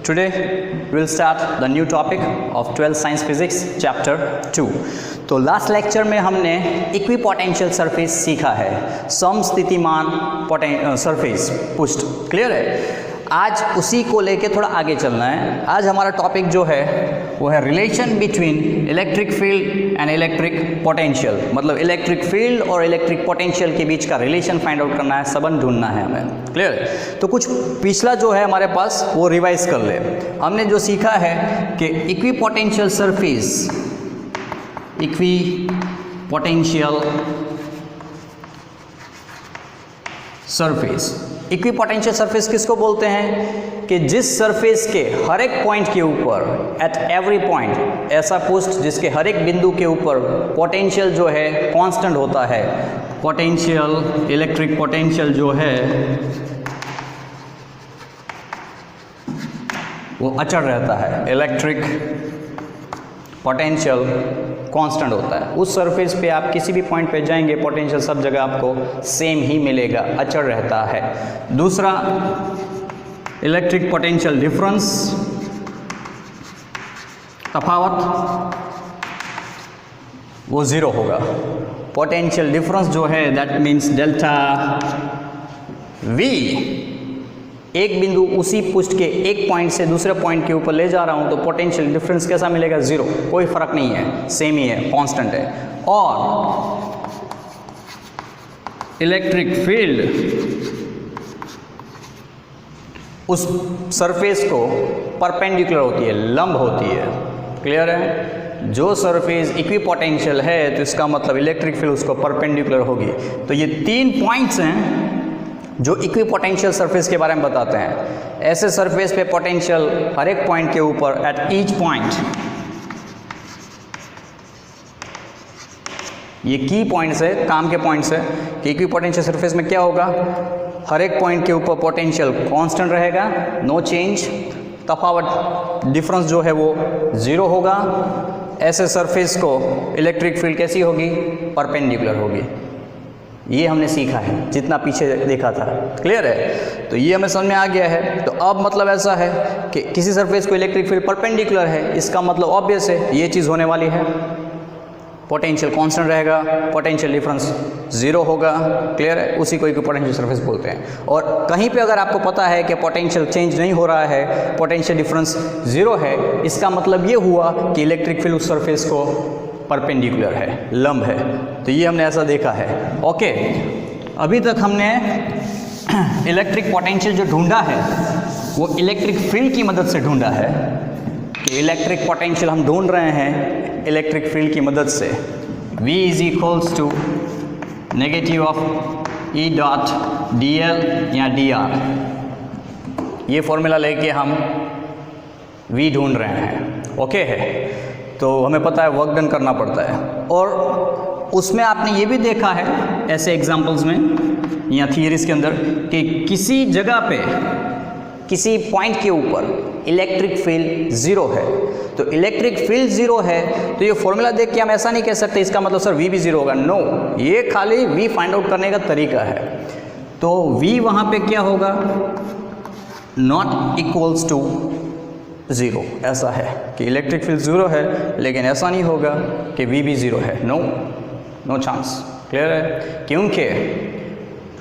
Today we'll start the new topic of 12th Science Physics Chapter 2. तो last lecture में हमने equipotential surface सीखा है, समस्थितिमान सरफेस पुष्ट, क्लियर है। आज उसी को लेके थोड़ा आगे चलना है। आज हमारा टॉपिक जो है वो है relation between electric field and electric potential, मतलब इलेक्ट्रिक फील्ड और इलेक्ट्रिक पोटेंशियल के बीच का रिलेशन फाइंड आउट करना है, संबंध ढूंढना है हमें, क्लियर है। तो कुछ पिछला जो है हमारे पास वो रिवाइज कर ले। हमने जो सीखा है कि equipotential surface, equipotential surface, equipotential surface किसको बोलते हैं कि जिस सरफेस के हर एक पॉइंट के ऊपर, एट एवरी पॉइंट, ऐसा पुष्ट जिसके हर एक बिंदु के ऊपर पोटेंशियल जो है कांस्टेंट होता है, पोटेंशियल, इलेक्ट्रिक पोटेंशियल जो है वो अचर रहता है, इलेक्ट्रिक पोटेंशियल कांस्टेंट होता है। उस सरफेस पे आप किसी भी पॉइंट पे जाएंगे, पोटेंशियल सब जगह आपको सेम ही मिलेगा, अचर रहता है। दूसरा, इलेक्ट्रिक पोटेंशियल डिफरेंस, तफावत, वो ज़ीरो होगा। पोटेंशियल डिफरेंस जो है दैट मीन्स डेल्टा वी। एक बिंदु उसी पुष्ट के एक पॉइंट से दूसरे पॉइंट के ऊपर ले जा रहा हूं तो पोटेंशियल डिफरेंस कैसा मिलेगा? ज़ीरो, कोई फर्क नहीं है, सेम ही है, कांस्टेंट है। और इलेक्ट्रिक फील्ड उस सरफेस को परपेंडिकुलर होती है, लंब होती है, क्लियर है। जो सरफेस इक्विपोटेंशियल है तो इसका मतलब इलेक्ट्रिक फील्ड उसको परपेंडिकुलर होगी। तो ये तीन पॉइंट्स हैं जो इक्विपोटेंशियल सरफेस के बारे में बताते हैं। ऐसे सरफेस पे पोटेंशियल हर एक पॉइंट के ऊपर, एट ईच पॉइंट, ये की पॉइंट्स है, काम के पॉइंट्स है कि इक्विपोटेंशियल सरफेस में क्या होगा, हर एक पॉइंट के ऊपर पोटेंशियल कांस्टेंट रहेगा, नो चेंज, तफावत डिफरेंस जो है वो ज़ीरो होगा। ऐसे सरफेस को इलेक्ट्रिक फील्ड कैसी होगी? परपेंडिकुलर होगी। ये हमने सीखा है, जितना पीछे देखा था, क्लियर है। तो ये हमें समझ में आ गया है। तो अब मतलब ऐसा है कि किसी सरफेस को इलेक्ट्रिक फील्ड परपेंडिकुलर है, इसका मतलब ऑब्वियस है ये चीज़ होने वाली है, पोटेंशियल कांस्टेंट रहेगा, पोटेंशियल डिफरेंस ज़ीरो होगा, क्लियर है। उसी को इक्विपोटेंशियल सरफेस बोलते हैं। और कहीं पे अगर आपको पता है कि पोटेंशियल चेंज नहीं हो रहा है, पोटेंशियल डिफरेंस ज़ीरो है, इसका मतलब ये हुआ कि इलेक्ट्रिक फील्ड उस सरफेस को परपेंडिकुलर है, लंब है। तो ये हमने ऐसा देखा है, ओके। अभी तक हमने इलेक्ट्रिक पोटेंशियल जो ढूंढा है वो इलेक्ट्रिक फील्ड की मदद से ढूंढा है कि इलेक्ट्रिक पोटेंशियल हम ढूंढ रहे हैं इलेक्ट्रिक फील्ड की मदद से। V is equals to negative of E dot dl या dr, ये फॉर्मूला लेके हम V ढूंढ रहे हैं, ओके है। तो हमें पता है वर्क डन करना पड़ता है। और उसमें आपने ये भी देखा है ऐसे एग्जांपल्स में या थियरीज के अंदर कि किसी जगह पे, किसी पॉइंट के ऊपर इलेक्ट्रिक फील्ड ज़ीरो है। तो इलेक्ट्रिक फील्ड ज़ीरो है तो ये फॉर्मूला देख के हम ऐसा नहीं कह सकते इसका मतलब सर V भी ज़ीरो होगा। नो, ये खाली V फाइंड आउट करने का तरीका है। तो V वहाँ पे क्या होगा? नॉट इक्वल्स टू ज़ीरो, ऐसा है कि इलेक्ट्रिक फील्ड ज़ीरो है, लेकिन ऐसा नहीं होगा कि V भी ज़ीरो है। नो चांस, क्लियर है। क्योंकि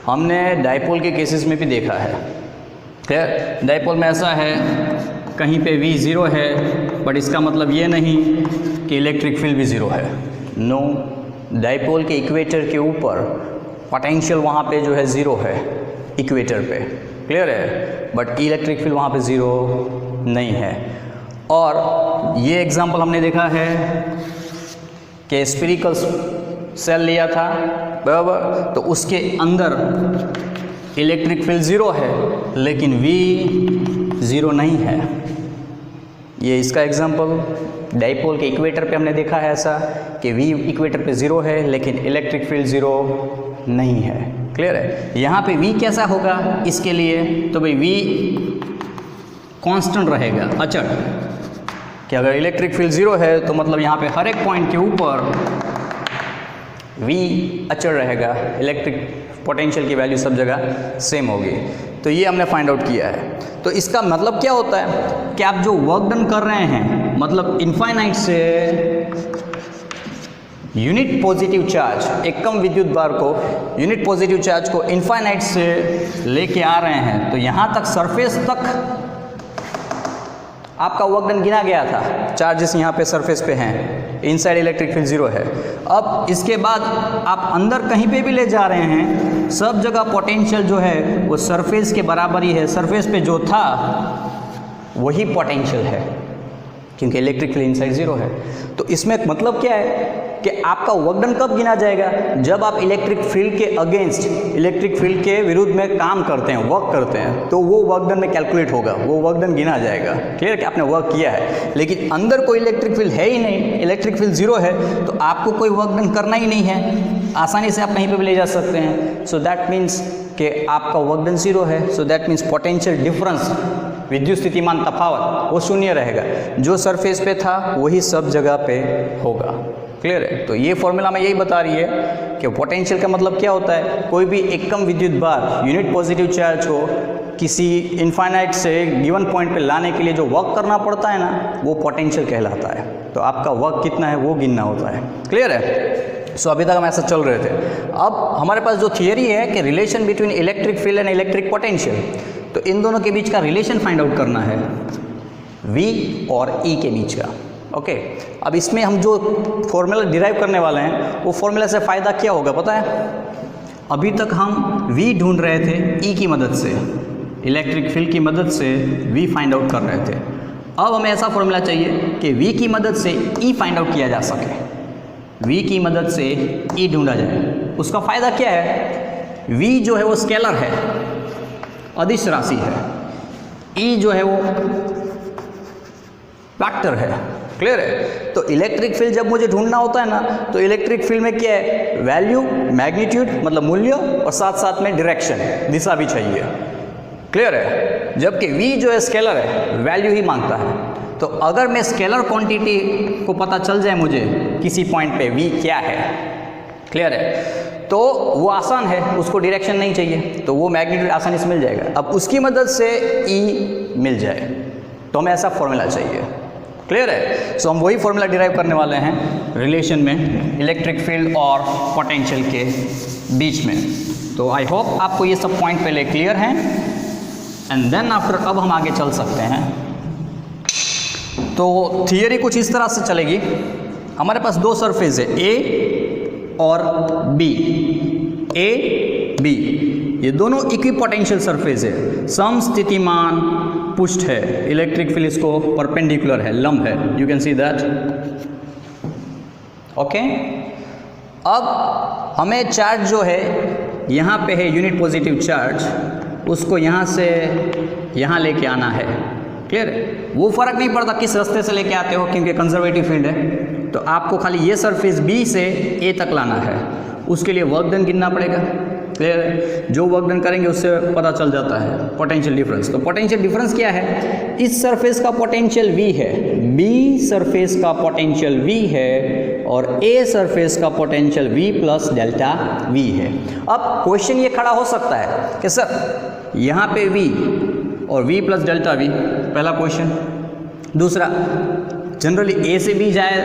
हमने डायपोल के केसेस में भी देखा है, क्लियर। डायपोल में ऐसा है कहीं पे V ज़ीरो है, बट इसका मतलब ये नहीं कि इलेक्ट्रिक फील्ड भी ज़ीरो है। नो, डायपोल के इक्वेटर के ऊपर पोटेंशियल वहाँ पे जो है ज़ीरो है, इक्वेटर पे, क्लियर है, बट इलेक्ट्रिक फील्ड वहाँ पे ज़ीरो नहीं है। और ये एग्जांपल हमने देखा है कि स्फेरिकल सेल लिया था, बराबर, तो उसके अंदर इलेक्ट्रिक फील्ड ज़ीरो है लेकिन V ज़ीरो नहीं है। ये इसका एग्जांपल डायपोल के इक्वेटर पे हमने देखा है ऐसा कि V इक्वेटर पे ज़ीरो है लेकिन इलेक्ट्रिक फील्ड ज़ीरो नहीं है, क्लियर है। यहाँ पे V कैसा होगा इसके लिए? तो भाई V कांस्टेंट रहेगा, अचर, कि अगर इलेक्ट्रिक फील्ड ज़ीरो है तो मतलब यहाँ पे हर एक पॉइंट के ऊपर V अचर रहेगा, इलेक्ट्रिक पोटेंशियल की वैल्यू सब जगह सेम होगी। तो ये हमने फाइंड आउट किया है। तो इसका मतलब क्या होता है कि आप जो वर्क डन कर रहे हैं, मतलब इनफाइनाइट से यूनिट पॉजिटिव चार्ज, एक कम विद्युत भार को, यूनिट पॉजिटिव चार्ज को इनफाइनाइट से लेके आ रहे हैं, तो यहाँ तक सरफेस तक आपका वर्क डन गिना गया था, चार्जेस यहाँ पे सरफेस पे हैं, इनसाइड इलेक्ट्रिक फील्ड 0 है। अब इसके बाद आप अंदर कहीं पे भी ले जा रहे हैं, सब जगह पोटेंशियल जो है वो सरफेस के बराबर ही है, सरफेस पे जो था वही पोटेंशियल है, क्योंकि इलेक्ट्रिक फील्ड इनसाइड 0 है। तो इसमें मतलब क्या है कि आपका वर्क डन कब गिना जाएगा, जब आप इलेक्ट्रिक फील्ड के अगेंस्ट, इलेक्ट्रिक फील्ड के विरुद्ध में काम करते हैं, वर्क करते हैं, तो वो वर्क डन में कैलकुलेट होगा, वो वर्क डन गिना जाएगा। क्लियर कि आपने वर्क किया है। लेकिन अंदर कोई इलेक्ट्रिक फील्ड है ही नहीं, इलेक्ट्रिक फील्ड 0 है, तो आपको कोई वर्क डन करना ही नहीं है, आसानी से आप कहीं पर भी ले जा सकते हैं। सो दैट मीन्स कि आपका वर्क डन 0 है। सो दैट मीन्स पोटेंशियल डिफरेंस, विद्युत स्थितिमान तफावत, वो शून्य रहेगा, जो सरफेस पे था वही सब जगह पे होगा। क्लियर है। तो ये फॉर्मूला में यही बता रही है कि पोटेंशियल का मतलब क्या होता है, कोई भी एक कम विद्युत भार, यूनिट पॉजिटिव चार्ज को किसी इनफाइनाइट से गिवन पॉइंट पे लाने के लिए जो वर्क करना पड़ता है ना, वो पोटेंशियल कहलाता है। तो आपका वर्क कितना है वो गिनना होता है। क्लियर है। सो अभी तक हम ऐसा चल रहे थे। अब हमारे पास जो थियरी है कि relation between electric field and electric potential, तो इन दोनों के बीच का रिलेशन फाइंड आउट करना है, V और E के बीच का। ओके। अब इसमें हम जो फॉर्मूला डिराइव करने वाले हैं, वो फॉर्मूला से फ़ायदा क्या होगा पता है? अभी तक हम V ढूंढ रहे थे E की मदद से, इलेक्ट्रिक फील्ड की मदद से V फाइंड आउट कर रहे थे। अब हमें ऐसा फॉर्मूला चाहिए कि V की मदद से E फाइंड आउट किया जा सके, V की मदद से E ढूंढा जाए। उसका फ़ायदा क्या है? V जो है वो स्केलर है, अदिश राशि है, E जो है वो वेक्टर है। क्लियर है। तो इलेक्ट्रिक फील्ड जब मुझे ढूंढना होता है ना, तो इलेक्ट्रिक फील्ड में क्या है, वैल्यू, मैग्नीट्यूड मतलब मूल्य, और साथ साथ में डायरेक्शन, दिशा भी चाहिए। क्लियर है। जबकि V जो है स्केलर है, वैल्यू ही मांगता है। तो अगर मैं स्केलर क्वांटिटी को पता चल जाए मुझे किसी पॉइंट पे V क्या है, क्लियर है, तो वो आसान है, उसको डायरेक्शन नहीं चाहिए, तो वो मैग्नीट्यूड आसानी से मिल जाएगा। अब उसकी मदद से E मिल जाए, तो हमें ऐसा फॉर्मूला चाहिए। क्लियर है। सो हम वही फॉर्मूला डिराइव करने वाले हैं रिलेशन में इलेक्ट्रिक फील्ड और पोटेंशियल के बीच में। तो आई होप आपको ये सब पॉइंट पहले क्लियर हैं, एंड देन आफ्टर अब हम आगे चल सकते हैं। तो थियरी कुछ इस तरह से चलेगी। हमारे पास दो सरफेस है, A और B, A B, ये दोनों इक्विपोटेंशियल सरफेस है, समस्थितिमान पुष्ट है, इलेक्ट्रिक फील्ड इसको परपेंडिकुलर है, लंब है, you can see that. Okay. अब हमें चार्ज जो है यहाँ पे है यूनिट पॉजिटिव चार्ज, उसको यहाँ से यहाँ लेके आना है। क्लियर है। वो फर्क नहीं पड़ता किस रास्ते से लेके आते हो, क्योंकि कंजर्वेटिव फील्ड है। तो आपको खाली ये सरफेस B से A तक लाना है, उसके लिए वर्क डन गिनना पड़ेगा। क्लियर है। जो वर्क डन करेंगे उससे पता चल जाता है पोटेंशियल डिफरेंस। तो पोटेंशियल डिफरेंस क्या है? इस सरफेस का पोटेंशियल V है, B सरफेस का पोटेंशियल V है, और A सरफेस का potential V plus delta V है। अब क्वेश्चन ये खड़ा हो सकता है कि सर यहाँ पे V और V प्लस डेल्टा V, पहला क्वेश्चन। दूसरा, जनरली A से B जाए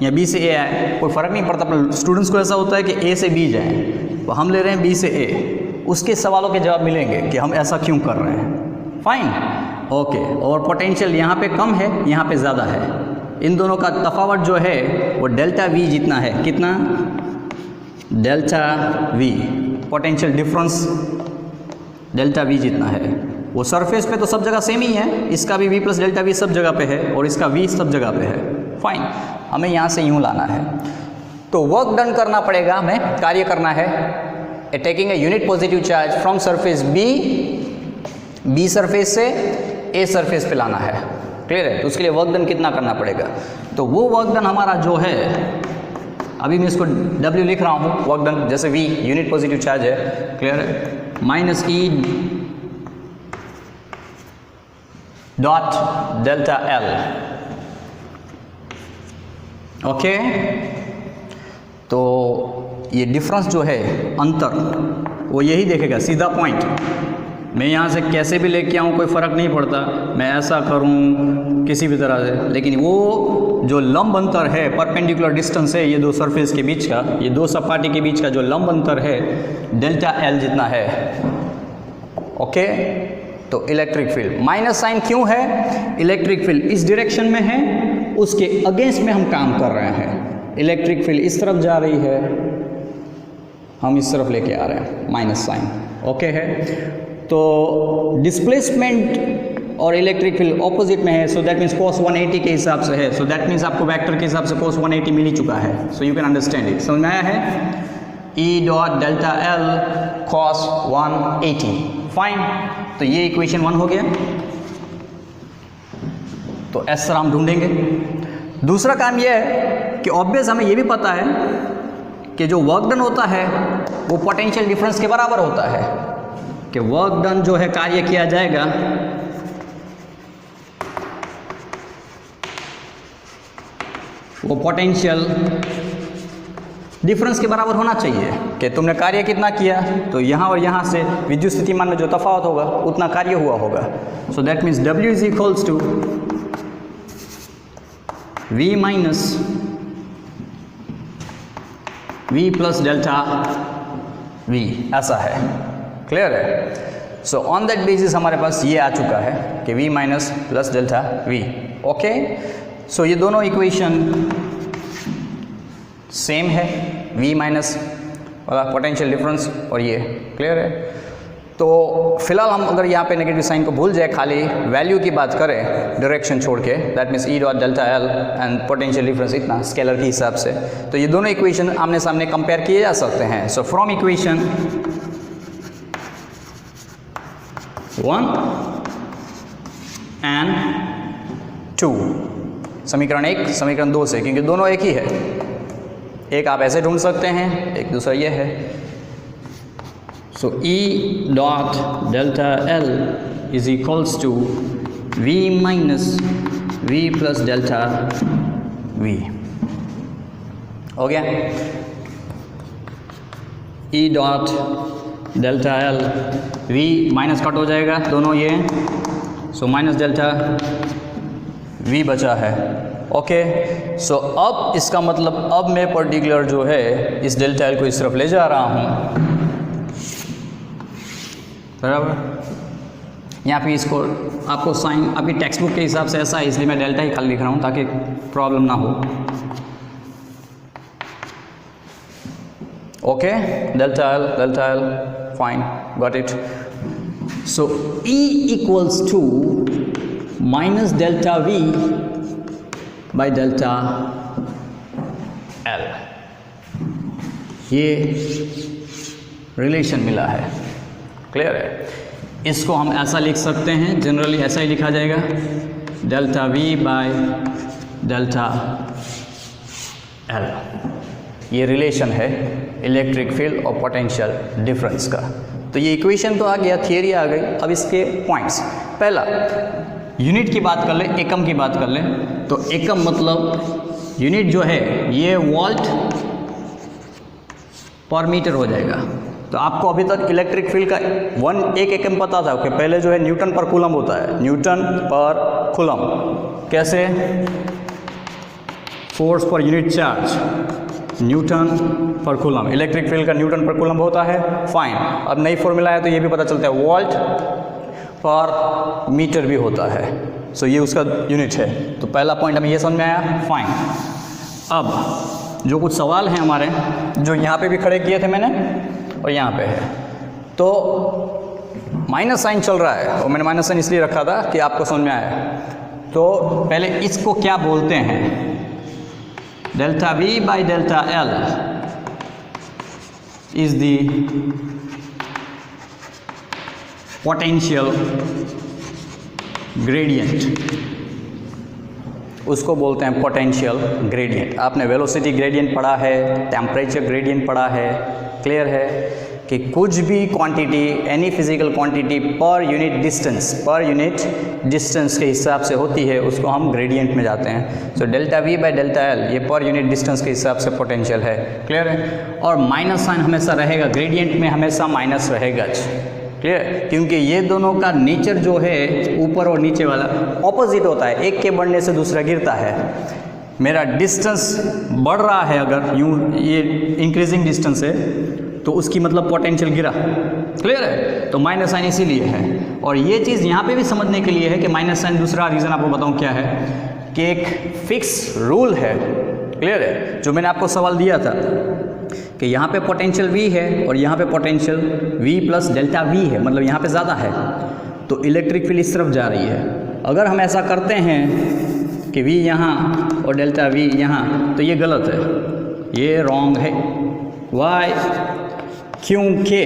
या B से A आए, कोई फ़र्क नहीं पड़ता, पर स्टूडेंट्स को ऐसा होता है कि A से B जाए, तो हम ले रहे हैं B से A। उसके सवालों के जवाब मिलेंगे कि हम ऐसा क्यों कर रहे हैं। Fine, okay. और पोटेंशियल यहाँ पे कम है, यहाँ पे ज़्यादा है, इन दोनों का तफावत जो है वो डेल्टा V जितना है। कितना? Delta V, potential difference delta V जितना है। वो सरफेस पे तो सब जगह सेम ही है, इसका भी V प्लस डेल्टा V सब जगह पे है, और इसका V सब जगह पे है। फाइन, हमें यहाँ से यूँ लाना है। तो वर्क डन करना पड़ेगा, हमें कार्य करना है, taking a unit positive charge from surface B surface से A सरफेस पे लाना है। क्लियर है। तो उसके लिए वर्क डन कितना करना पड़ेगा? तो वो वर्क डन हमारा जो है, अभी मैं इसको W लिख रहा हूँ, वर्क डन जैसे V यूनिट पॉजिटिव चार्ज है, क्लियर है, minus E dot delta L। Okay. तो ये डिफरेंस जो है, अंतर, वो यही देखेगा, सीधा पॉइंट मैं यहाँ से कैसे भी लेके आऊँ कोई फ़र्क नहीं पड़ता, मैं ऐसा करूँ किसी भी तरह से, लेकिन वो जो लंब अंतर है, परपेंडिकुलर डिस्टेंस है ये दो सरफेस के बीच का, ये दो सपाटी के बीच का जो लंब अंतर है डेल्टा एल जितना है। ओके, तो इलेक्ट्रिक फील्ड माइनस साइन क्यों है? इलेक्ट्रिक फील्ड इस डायरेक्शन में है, उसके अगेंस्ट में हम काम कर रहे हैं। इलेक्ट्रिक फील्ड इस तरफ जा रही है, हम इस तरफ लेके आ रहे हैं, माइनस साइन। ओके है, तो डिस्प्लेसमेंट और इलेक्ट्रिक फील्ड ऑपोजिट में है, सो दैट मीन्स cos 180 के हिसाब से है, सो दैट मीन्स आपको वेक्टर के हिसाब से cos 180 मिल ही चुका है। So you can understand it, समझ में आया है? E dot delta L cos 180, fine. तो ये इक्वेशन 1 हो गया। तो एस हम ढूंढेंगे। दूसरा काम ये है कि ऑब्वियस हमें ये भी पता है कि जो वर्क डन होता है वो पोटेंशियल डिफरेंस के बराबर होता है, कि वर्क डन जो है कार्य किया जाएगा वो पोटेंशियल डिफरेंस के बराबर होना चाहिए, कि तुमने कार्य कितना किया तो यहाँ और यहाँ से विद्युत स्थितिमान में जो तफावत होगा उतना कार्य हुआ होगा। So that means W is equals to V minus V plus delta V, ऐसा है। क्लियर है? सो ऑन दैट बेसिस हमारे पास ये आ चुका है कि V minus plus delta V। Okay, so ये दोनों इक्वेशन सेम है, V माइनस वाला पोटेंशियल डिफरेंस और ये। क्लियर है? तो फिलहाल हम अगर यहाँ पे नेगेटिव साइन को भूल जाए, खाली वैल्यू की बात करें डायरेक्शन छोड़ के, that means E dot delta L and potential difference इतना स्केलर के हिसाब से, तो ये दोनों इक्वेशन आमने सामने कंपेयर किए जा सकते हैं। सो फ्रॉम इक्वेशन 1 एंड 2, समीकरण 1 समीकरण 2 से, क्योंकि दोनों एक ही है, एक आप ऐसे ढूंढ सकते हैं, एक दूसरा ये है। So E dot delta L is equals to V minus V plus delta V। हो गया? E dot delta L, V minus cut हो जाएगा दोनों ये, सो माइनस डेल्टा V बचा है। ओके, सो अब इसका मतलब अब मैं पर्टिकुलर जो है इस डेल्टा एल को इस तरफ ले जा रहा हूँ, बराबर। यहाँ पे इसको आपको साइन आपकी टेक्स्ट बुक के हिसाब से ऐसा है, इसलिए मैं डेल्टा ही खाली लिख रहा हूँ ताकि प्रॉब्लम ना हो। Okay, delta L, fine, got it. So E equals to minus delta V by delta L, ये रिलेशन मिला है। क्लियर है? इसको हम ऐसा लिख सकते हैं, जनरली ऐसा ही लिखा जाएगा, delta V by delta L. ये रिलेशन है इलेक्ट्रिक फील्ड और पोटेंशियल डिफरेंस का। तो ये इक्वेशन तो आ गया, थियरी आ गई। अब इसके पॉइंट्स, पहला यूनिट की बात कर ले, एकम की बात कर ले, तो एकम मतलब यूनिट जो है ये वोल्ट पर मीटर हो जाएगा। तो आपको अभी तक इलेक्ट्रिक फील्ड का एक एकम पता था कि पहले जो है न्यूटन पर कूलम होता है, न्यूटन पर कूलम। कैसे? Force per unit charge, Newton पर कूलम। इलेक्ट्रिक फील्ड का न्यूटन पर कूलम होता है, फाइन। अब नई फॉर्मूला है तो ये भी पता चलता है, वोल्ट पर मीटर भी होता है। सो ये उसका यूनिट है। तो पहला पॉइंट हमें ये समझ में आया, फाइन। अब जो कुछ सवाल हैं हमारे, जो यहाँ पे भी खड़े किए थे मैंने और यहाँ पे है, तो माइनस साइन चल रहा है और मैंने माइनस साइन इसलिए रखा था कि आपको समझ में आया। तो पहले इसको क्या बोलते हैं? Delta V by delta L is the potential gradient, उसको बोलते हैं पोटेंशियल ग्रेडियंट। आपने वेलोसिटी ग्रेडियंट पढ़ा है, टेम्परेचर ग्रेडियंट पढ़ा है। क्लियर है कि कुछ भी quantity, any physical quantity per unit distance के हिसाब से होती है, उसको हम ग्रेडियंट में जाते हैं। So delta V by delta L ये पर यूनिट डिस्टेंस के हिसाब से पोटेंशियल है। क्लियर है? और माइनस साइन हमेशा रहेगा, ग्रेडियंट में हमेशा माइनस रहेगा। क्लियर, क्योंकि ये दोनों का नेचर जो है ऊपर और नीचे वाला ऑपोजिट होता है, एक के बढ़ने से दूसरा गिरता है। मेरा डिस्टेंस बढ़ रहा है, अगर यूँ ये इंक्रीजिंग डिस्टेंस है तो उसकी मतलब पोटेंशियल गिरा, क्लियर है, तो माइनस साइन इसीलिए है। और ये चीज़ यहाँ पे भी समझने के लिए है कि माइनस साइन, दूसरा रीज़न आपको बताऊँ क्या है, कि एक फिक्स रूल है, क्लियर है, जो मैंने आपको सवाल दिया था कि यहाँ पे पोटेंशियल V है और यहाँ पे potential V plus delta V है, मतलब यहाँ पे ज़्यादा है तो इलेक्ट्रिक फील्ड इस तरफ जा रही है। अगर हम ऐसा करते हैं कि V यहाँ और डेल्टा V यहाँ, तो ये गलत है, ये रॉन्ग है। वाई? क्योंकि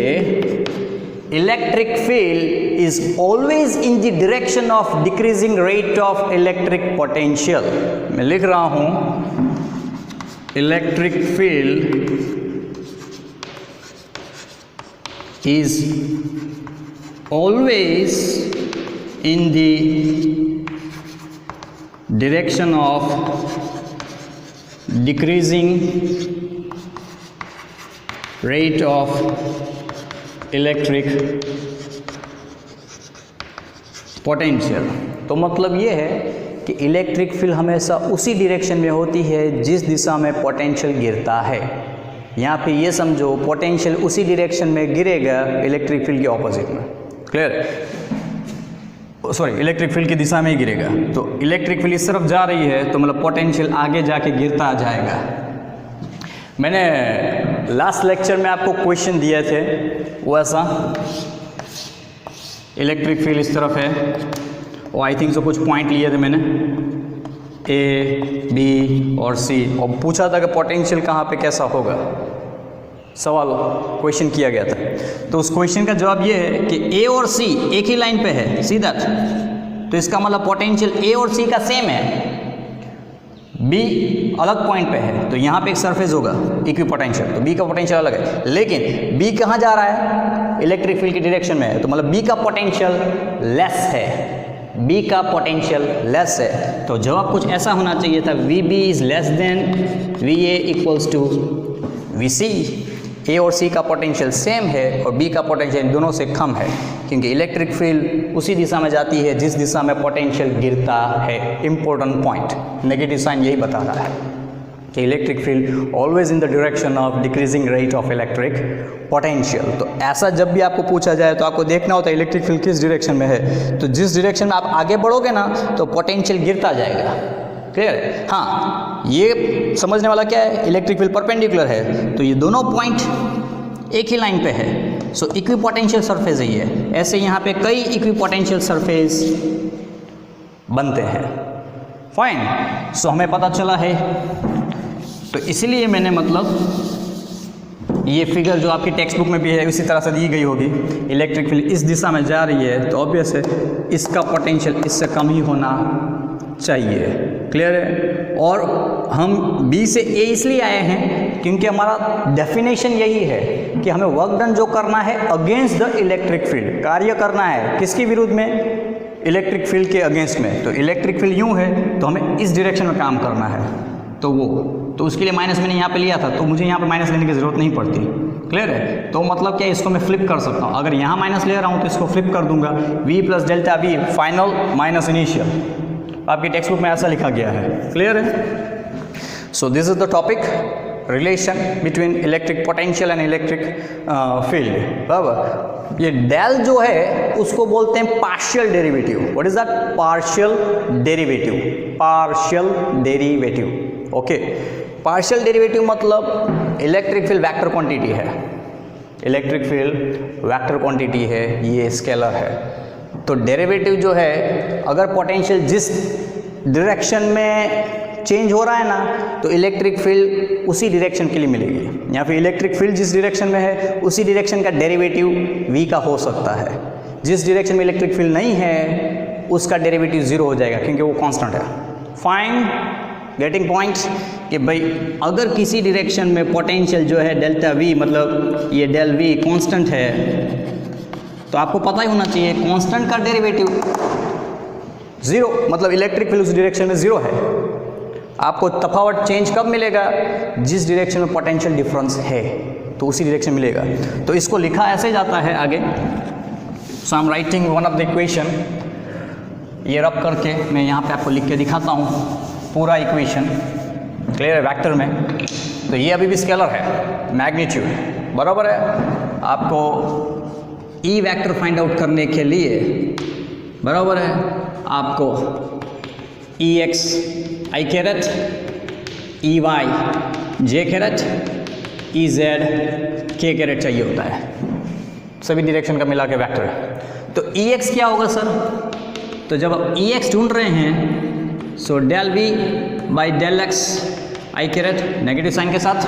electric field is always in the direction of decreasing rate of electric potential. मैं लिख रहा हूँ, electric field is always in the direction of decreasing rate of electric potential। तो मतलब ये है कि इलेक्ट्रिक फील्ड हमेशा उसी डायरेक्शन में होती है जिस दिशा में पोटेंशियल गिरता है। यहाँ पे ये समझो, पोटेंशियल उसी डायरेक्शन में गिरेगा इलेक्ट्रिक फील्ड के ऑपोजिट में, क्लियर, सॉरी इलेक्ट्रिक फील्ड की दिशा में ही गिरेगा। तो इलेक्ट्रिक फील्ड इस तरफ जा रही है तो मतलब पोटेंशियल आगे जाके गिरता जाएगा। मैंने लास्ट लेक्चर में आपको क्वेश्चन दिए थे, वो ऐसा इलेक्ट्रिक फील्ड इस तरफ है और आई थिंक सो कुछ पॉइंट लिए थे मैंने A, B और C, और पूछा था कि पोटेंशियल कहाँ पे कैसा होगा, सवाल क्वेश्चन किया गया था। तो उस क्वेश्चन का जवाब ये है कि A और C एक ही लाइन पे है, सी दैट, तो इसका मतलब पोटेंशियल A और C का सेम है, B अलग पॉइंट पे है, तो यहाँ पे एक सरफेस होगा इक्वी पोटेंशियल, तो B का पोटेंशियल अलग है। लेकिन B कहाँ जा रहा है, इलेक्ट्रिक फील्ड की डायरेक्शन में है, तो मतलब B का पोटेंशियल लेस है, B का पोटेंशियल लेस है। तो जवाब कुछ ऐसा होना चाहिए था, VB is less than VA equals to VC। A और C का पोटेंशियल सेम है और B का पोटेंशियल इन दोनों से कम है, क्योंकि इलेक्ट्रिक फील्ड उसी दिशा में जाती है जिस दिशा में पोटेंशियल गिरता है। इंपॉर्टेंट पॉइंट, नेगेटिव साइन यही बता रहा है कि electric field always in the direction of decreasing rate of electric potential. तो ऐसा जब भी आपको पूछा जाए तो आपको देखना होता है इलेक्ट्रिक फील्ड किस डायरेक्शन में है, तो जिस डायरेक्शन में आप आगे बढ़ोगे ना तो पोटेंशियल गिरता जाएगा, क्लियर है। हाँ, ये समझने वाला क्या है, इलेक्ट्रिक फील्ड परपेंडिकुलर है तो ये दोनों पॉइंट एक ही लाइन पे है, सो इक्वी पोटेंशियल सरफेस है ये। ऐसे यहाँ पे कई इक्वी पोटेंशियल सरफेस बनते हैं, फाइन। सो हमें पता चला है, तो इसलिए मैंने मतलब ये फिगर जो आपकी टेक्स्ट बुक में भी है उसी तरह से दी गई होगी, इलेक्ट्रिक फील्ड इस दिशा में जा रही है तो ऑब्वियस है इसका पोटेंशियल इससे कम ही होना चाहिए, क्लियर है। और हम B से A इसलिए आए हैं क्योंकि हमारा डेफिनेशन यही है कि हमें वर्क डन जो करना है अगेंस्ट द इलेक्ट्रिक फील्ड, कार्य करना है किसकी विरुद्ध में, इलेक्ट्रिक फील्ड के अगेंस्ट में। तो इलेक्ट्रिक फील्ड यूँ है तो हमें इस डायरेक्शन में काम करना है, तो उसके लिए माइनस मैंने यहाँ पे लिया था, तो मुझे यहाँ पे माइनस लेने की ज़रूरत नहीं पड़ती, क्लियर है। तो मतलब क्या, इसको मैं फ्लिप कर सकता हूँ, अगर यहाँ माइनस ले रहा हूँ तो इसको फ्लिप कर दूंगा, V plus delta V final minus initial, आपकी टेक्स्ट बुक में ऐसा लिखा गया है, क्लियर है। So this is the topic, relation between electric potential and electric field. बराबर, ये डेल जो है उसको बोलते हैं partial derivative. What is that, partial derivative, partial derivative, okay. Partial derivative मतलब इलेक्ट्रिक फील्ड वेक्टर क्वांटिटी है, इलेक्ट्रिक फील्ड वेक्टर क्वांटिटी है, ये स्केलर है। तो डेरिवेटिव जो है, अगर पोटेंशियल जिस डायरेक्शन में चेंज हो रहा है ना तो इलेक्ट्रिक फील्ड उसी डायरेक्शन के लिए मिलेगी, या फिर इलेक्ट्रिक फील्ड जिस डायरेक्शन में है उसी डायरेक्शन का डेरिवेटिव V का हो सकता है। जिस डायरेक्शन में इलेक्ट्रिक फील्ड नहीं है उसका डेरिवेटिव 0 हो जाएगा क्योंकि वो कांस्टेंट है। फाइन, गेटिंग पॉइंट कि भाई अगर किसी डायरेक्शन में पोटेंशियल जो है डेल्टा V, मतलब ये डेल V कांस्टेंट है, तो आपको पता ही होना चाहिए कांस्टेंट का डेरिवेटिव 0, मतलब इलेक्ट्रिक फील्ड उस डायरेक्शन में 0 है। आपको तफावत चेंज कब मिलेगा, जिस डायरेक्शन में पोटेंशियल डिफरेंस है तो उसी डायरेक्शन मिलेगा। तो इसको लिखा ऐसे जाता है आगे, so I am writing one of the equation, ये रब करके मैं यहाँ पे आपको लिख के दिखाता हूँ पूरा इक्वेशन, क्लियर है वेक्टर में। तो ये अभी भी स्केलर है, मैग्नीट्यूड बराबर है। आपको ई वेक्टर फाइंड आउट करने के लिए बराबर है आपको ई x I carat, E Y J caret, E Z K carat चाहिए होता है, सभी डायरेक्शन का मिला के वेक्टर है। तो ई एक्स क्या होगा सर? तो जब आप ई एक्स ढूंढ रहे हैं so del V by del X I caret negative sign के साथ,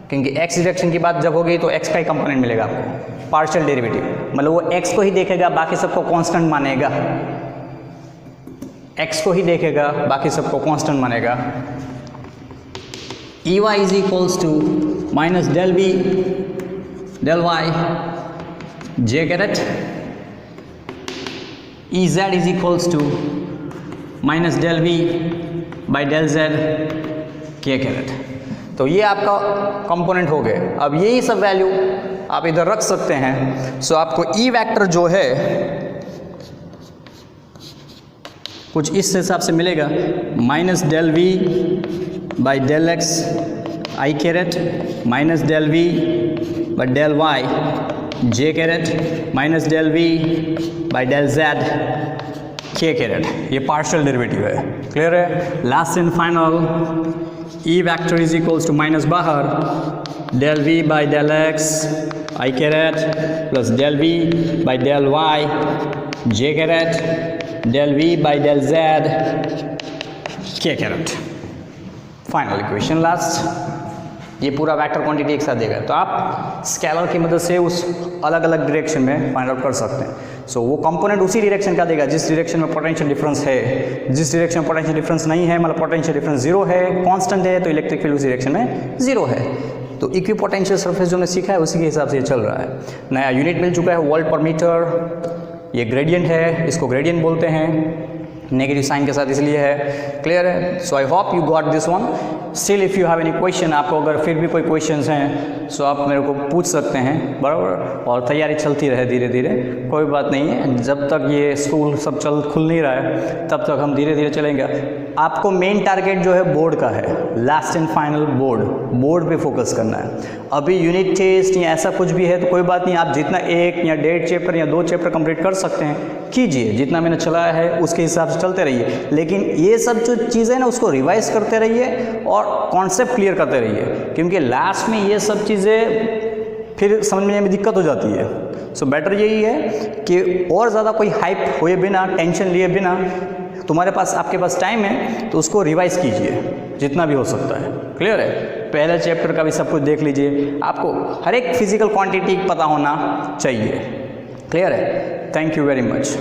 क्योंकि एक्स डायरेक्शन की बात जब होगी तो एक्स का ही कंपोनेंट मिलेगा आपको, पार्शियल डेरिवेटिव, मतलब वो एक्स को ही देखेगा बाकी सबको कांस्टेंट मानेगा, एक्स को ही देखेगा बाकी सबको कांस्टेंट मानेगा। E Y is equals to minus del V del Y J caret, E Z is equals to minus del V by del Z K caret. तो ये आपका कंपोनेंट हो गए। अब यही सब वैल्यू आप इधर रख सकते हैं। सो आपको ई वेक्टर जो है कुछ इस हिसाब से मिलेगा, minus del V by del X I caret minus del V by del Y J caret minus del V by del Z K caret. ये पार्शियल डेरिवेटिव है, क्लियर है। Last and final E vector is equals to minus बाहर del V by del X I caret plus del V by del Y J caret del V by del Z K caret. Final equation last, ये पूरा vector quantity एक साथ देगा। तो आप scalar की मदद से उस अलग अलग डायरेक्शन में फाइंड आउट कर सकते हैं। सो वो कंपोनेंट उसी डायरेक्शन का देगा जिस डायरेक्शन में पोटेंशियल डिफरेंस है। जिस डायरेक्शन में पोटेंशियल डिफरेंस नहीं है, मतलब पोटेंशियल डिफरेंस जीरो है, कांस्टेंट है, तो इलेक्ट्रिक फील्ड उसी डायरेक्शन में जीरो है। तो इक्विपोटेंशियल सरफेस जो हमने सीखा है उसी के हिसाब से ये चल रहा है। नया यूनिट मिल चुका है वोल्ट पर मीटर, ये ग्रेडियंट है, इसको ग्रेडियंट बोलते हैं, नेगेटिव साइन के साथ इसलिए है, क्लियर है। So I hope you got this one. Still if you have any question, आपको अगर फिर भी कोई क्वेश्चंस हैं सो आप मेरे को पूछ सकते हैं बराबर, और तैयारी चलती रहे धीरे धीरे, कोई बात नहीं है। जब तक ये स्कूल सब खुल नहीं रहा है तब तक हम धीरे धीरे चलेंगे। आपको मेन टारगेट जो है बोर्ड का है, लास्ट एंड फाइनल बोर्ड पे फोकस करना है। अभी यूनिट टेस्ट या ऐसा कुछ भी है तो कोई बात नहीं, आप जितना 1 या 1.5 चैप्टर या 2 चैप्टर कंप्लीट कर सकते हैं कीजिए, जितना मैंने चलाया है उसके हिसाब से चलते रहिए। लेकिन ये सब जो चीज़ें ना उसको रिवाइज करते रहिए और कॉन्सेप्ट क्लियर करते रहिए, क्योंकि लास्ट में ये सब चीज़ें फिर समझने में दिक्कत हो जाती है। सो बेटर यही है कि और ज़्यादा कोई हाइप हुए बिना, टेंशन लिए बिना, तुम्हारे पास आपके पास टाइम है तो उसको रिवाइज कीजिए जितना भी हो सकता है, क्लियर है। पहले चैप्टर का भी सब कुछ देख लीजिए, आपको हर एक फिजिकल क्वांटिटी पता होना चाहिए, क्लियर है। Thank you very much.